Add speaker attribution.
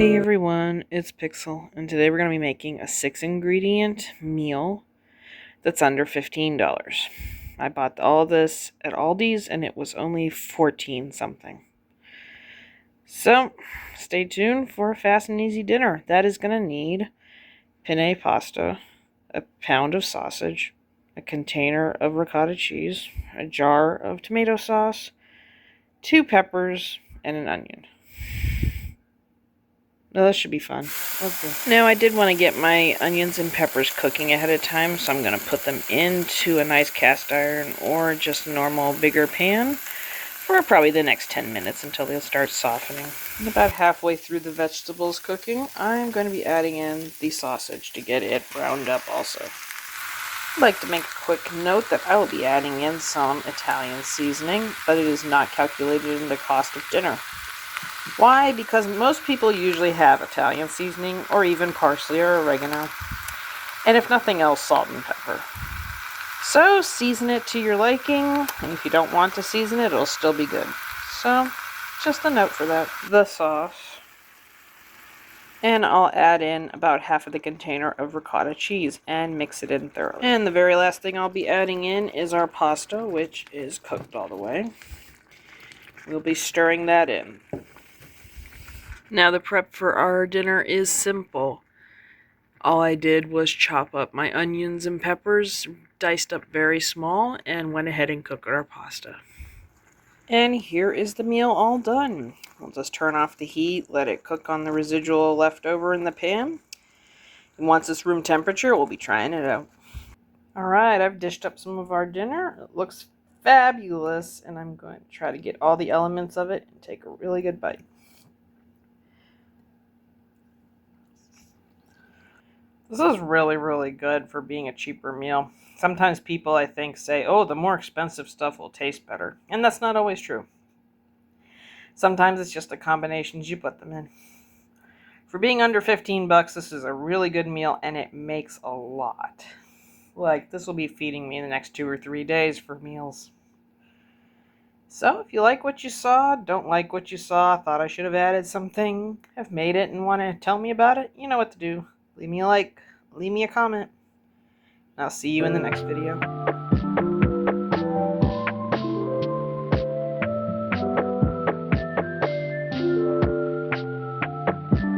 Speaker 1: Hey everyone, it's Pixel, and today we're going to be making a 6-ingredient meal that's under $15. I bought all this at Aldi's and it was only 14 something. So, stay tuned for a fast and easy dinner. That is going to need penne pasta, a pound of sausage, a container of ricotta cheese, a jar of tomato sauce, 2 peppers, and an onion. No, this should be fun. Okay. Now, I did want to get my onions and peppers cooking ahead of time, so I'm going to put them into a nice cast iron or just a normal bigger pan for probably the next 10 minutes until they'll start softening. And about halfway through the vegetables cooking, I'm going to be adding in the sausage to get it browned up also. I'd like to make a quick note that I will be adding in some Italian seasoning, but it is not calculated in the cost of dinner. Why? Because most people usually have Italian seasoning or even parsley or oregano, and if nothing else, salt and pepper. So season it to your liking, and if you don't want to season it, it'll still be good. So just a note for that. The sauce. And I'll add in about half of the container of ricotta cheese and mix it in thoroughly. And the very last thing I'll be adding in is our pasta, which is cooked all the way. We'll be stirring that in. Now the prep for our dinner is simple. All I did was chop up my onions and peppers, diced up very small, and went ahead and cooked our pasta. And here is the meal all done. We'll just turn off the heat, let it cook on the residual leftover in the pan. And once it's room temperature, we'll be trying it out. Alright, I've dished up some of our dinner. It looks fabulous, and I'm going to try to get all the elements of it and take a really good bite. This is really, really good for being a cheaper meal. Sometimes people, I think, say, oh, the more expensive stuff will taste better. And that's not always true. Sometimes it's just the combinations you put them in. For being under 15 bucks, this is a really good meal, and it makes a lot. Like, this will be feeding me in the next 2 or 3 days for meals. So, if you like what you saw, don't like what you saw, thought I should have added something, have made it and want to tell me about it, you know what to do. Leave me a like, leave me a comment. I'll see you in the next video.